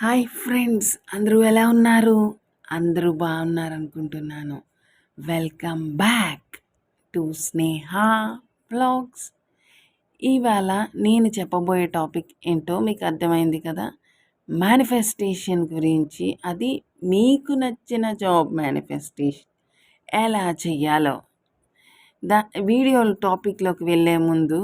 Hi friends, అందరూ ఎలా ఉన్నారు? అందరూ బాగున్నారనుకుంటున్నాను. Welcome back to Sneha vlogs. ఇవాళ నేను చెప్పబోయే టాపిక్ ఏంటో మీకు అర్థమైంది కదా. మేనిఫెస్టేషన్ గురించి, అది మీకు నచ్చిన జాబ్ మేనిఫెస్టేషన్ ఎలా చెయ్యాలో. దా వీడియో టాపిక్లోకి వెళ్ళే ముందు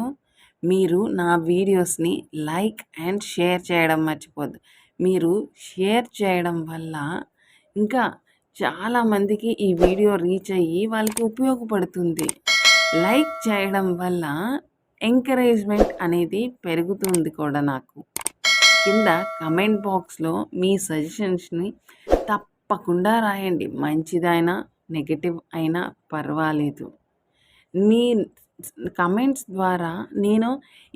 మీరు నా వీడియోస్ని లైక్ అండ్ షేర్ చేయడం మర్చిపోద్దు. మీరు షేర్ చేయడం వల్ల ఇంకా చాలామందికి ఈ వీడియో రీచ్ అయ్యి వాళ్ళకి ఉపయోగపడుతుంది. లైక్ చేయడం వల్ల ఎంకరేజ్మెంట్ అనేది పెరుగుతుంది కూడా నాకు. కింద కమెంట్ బాక్స్లో మీ సజెషన్స్ని తప్పకుండా రాయండి. మంచిదైనా నెగటివ్ అయినా పర్వాలేదు. మీ కమెంట్స్ ద్వారా నేను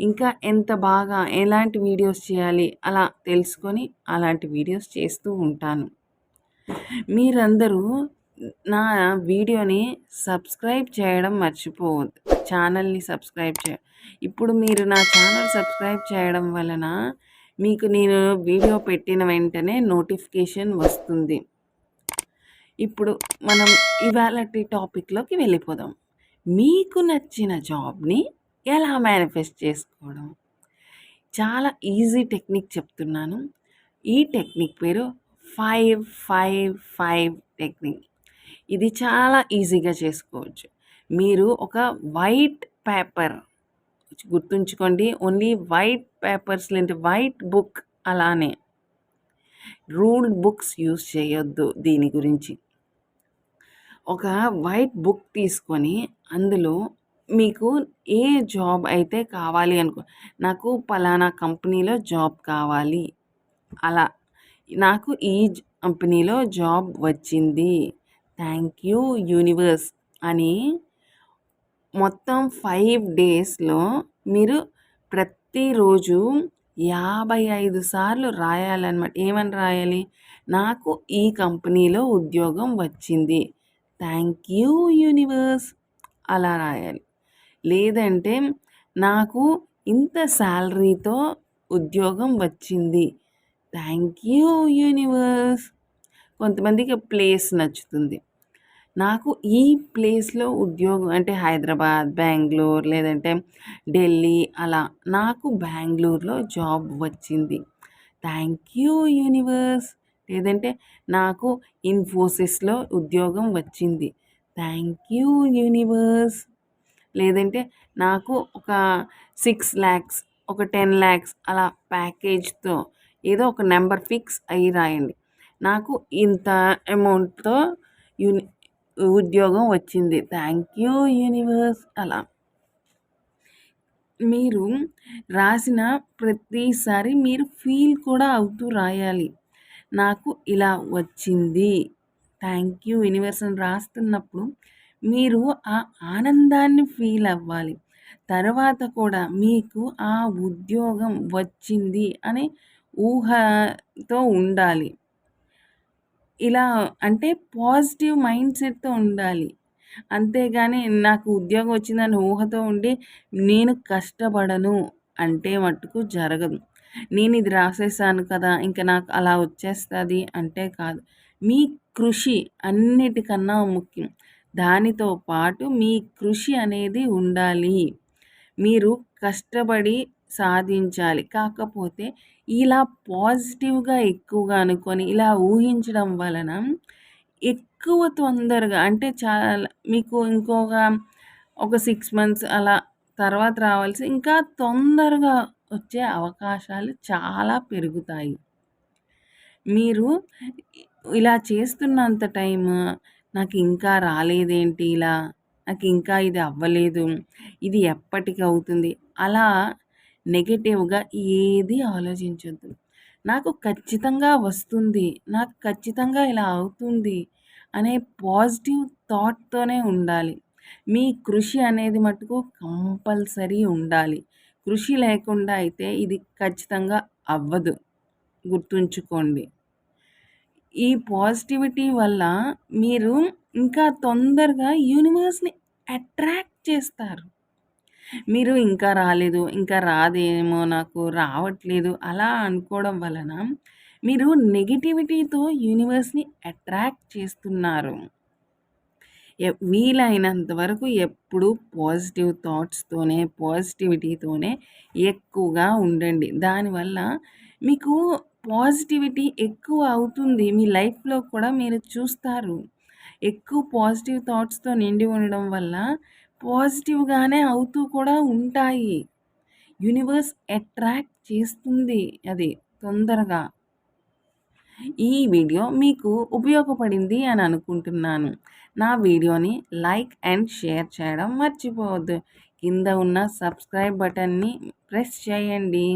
ఇంకా ఎంత బాగా ఎలాంటి వీడియోస్ చేయాలి అలా తెలుసుకొని అలాంటి వీడియోస్ చేస్తూ ఉంటాను. మీరందరూ నా వీడియోని సబ్స్క్రైబ్ చేయడం మర్చిపోవద్దు. ఛానల్ని సబ్స్క్రైబ్ ఇప్పుడు మీరు నా ఛానల్ సబ్స్క్రైబ్ చేయడం వలన మీకు నేను వీడియో పెట్టిన వెంటనే నోటిఫికేషన్ వస్తుంది. ఇప్పుడు మనం ఇవాళటి టాపిక్లోకి వెళ్ళిపోదాం. మీకు నచ్చిన జాబ్ని ఎలా మేనిఫెస్ట్ చేసుకోవడం. చాలా ఈజీ టెక్నిక్ చెప్తున్నాను. ఈ టెక్నిక్ పేరు 5-5-5 టెక్నిక్. ఇది చాలా ఈజీగా చేసుకోవచ్చు. మీరు ఒక వైట్ పేపర్ గుర్తుంచుకోండి, ఓన్లీ వైట్ పేపర్స్ లేదంటే వైట్ బుక్, అలానే రూల్డ్ బుక్స్ యూజ్ చేయొద్దు. దీని గురించి ఒక వైట్ బుక్ తీసుకొని అందులో మీకు ఏ జాబ్ అయితే కావాలి అనుకో, నాకు పలానా కంపెనీలో జాబ్ కావాలి, అలా నాకు ఈ కంపెనీలో జాబ్ వచ్చింది, థ్యాంక్ యూ యూనివర్స్ అని మొత్తం 5 డేస్లో మీరు ప్రతిరోజు 55 సార్లు రాయాలన్నమాట. ఏమని రాయాలి? నాకు ఈ కంపెనీలో ఉద్యోగం వచ్చింది, థ్యాంక్ యూ యూనివర్స్, అలా రాయాలి. లేదంటే నాకు ఇంత శాలరీతో ఉద్యోగం వచ్చింది, థ్యాంక్ యూ యూనివర్స్. కొంతమందికి ప్లేస్ నచ్చుతుంది, నాకు ఈ ప్లేస్లో ఉద్యోగం అంటే హైదరాబాద్, బెంగళూరు లేదంటే ఢిల్లీ, అలా నాకు బెంగళూరులో జాబ్ వచ్చింది, థ్యాంక్ యూ యూనివర్స్. లేదంటే నాకు ఇన్ఫోసిస్లో ఉద్యోగం వచ్చింది, థ్యాంక్ యూ యూనివర్స్. లేదంటే నాకు ఒక 6 lakhs, ఒక 10 lakhs అలా ప్యాకేజ్తో ఏదో ఒక నెంబర్ ఫిక్స్ అయ్యి రాయండి, నాకు ఇంత అమౌంట్తో ఉద్యోగం వచ్చింది, థ్యాంక్ యూ యూనివర్స్. అలా మీరు రాసిన ప్రతిసారి మీరు ఫీల్ కూడా అవుతూ రాయాలి. నాకు ఇలా వచ్చింది, థ్యాంక్ యూ యూనివర్స్ అని రాస్తున్నప్పుడు మీరు ఆ ఆనందాన్ని ఫీల్ అవ్వాలి. తర్వాత కూడా మీకు ఆ ఉద్యోగం వచ్చింది అనే ఊహతో ఉండాలి. ఇలా అంటే పాజిటివ్ మైండ్ సెట్తో ఉండాలి. అంతేగాని నాకు ఉద్యోగం వచ్చిందని ఊహతో ఉండి నేను కష్టపడను అంటే మట్టుకు జరగదు. నేను ఇది రాసేసాను కదా, ఇంకా నాకు అలా వచ్చేస్తుంది అంటే కాదు. మీ కృషి అన్నిటికన్నా ముఖ్యం. దానితో పాటు మీ కృషి అనేది ఉండాలి. మీరు కష్టపడి సాధించాలి. కాకపోతే ఇలా పాజిటివ్గా ఎక్కువగా అనుకొని ఇలా ఊహించడం వలన ఎక్కువ తొందరగా అంటే చాలా మీకు ఒక 6 months అలా తర్వాత రావాల్సి ఇంకా తొందరగా వచ్చే అవకాశాలు చాలా పెరుగుతాయి. మీరు ఇలా చేస్తున్నంత టైం నాకు ఇంకా రాలేదేంటి, ఇలా నాకు ఇంకా ఇది అవ్వలేదు, ఇది ఎప్పటికి అవుతుంది, అలా నెగటివ్గా ఏది ఆలోచించొద్దు. నాకు ఖచ్చితంగా వస్తుంది, నాకు ఖచ్చితంగా ఇలా అవుతుంది అనే పాజిటివ్ థాట్తోనే ఉండాలి. మీ కృషి అనేది మటుకు కంపల్సరీ ఉండాలి. కృషి లేకుండా అయితే ఇది ఖచ్చితంగా అవ్వదు, గుర్తుంచుకోండి. ఈ పాజిటివిటీ వల్ల మీరు ఇంకా తొందరగా యూనివర్స్ని అట్రాక్ట్ చేస్తారు. మీరు ఇంకా రాలేదు, ఇంకా రాదేమో, నాకు రావట్లేదు అలా అనుకోవడం వలన మీరు నెగటివిటీతో యూనివర్స్‌ని అట్రాక్ట్ చేస్తున్నారు. వీలైనంత వరకు ఎప్పుడూ పాజిటివ్ థాట్స్‌తోనే, పాజిటివిటీతోనే ఎక్కువగా ఉండండి. దానివల్ల మీకు పాజిటివిటీ ఎక్కువ అవుతుంది. మీ లైఫ్‌లో కూడా మీరు చూస్తారు. ఎక్కువ పాజిటివ్ థాట్స్‌తో నిండి ఉండడం వల్ల పాజిటివ్‌గానే అవుతూ కూడా ఉంటాయి. యూనివర్స్ అట్రాక్ట్ చేస్తుంది అది తొందరగా. ఈ వీడియో మీకు ఉపయోగపడింది అని అనుకుంటున్నాను. నా వీడియోని లైక్ అండ్ షేర్ చేయడం మర్చిపోవద్దు. కింద ఉన్న సబ్స్క్రైబ్ బటన్ని ప్రెస్ చేయండి.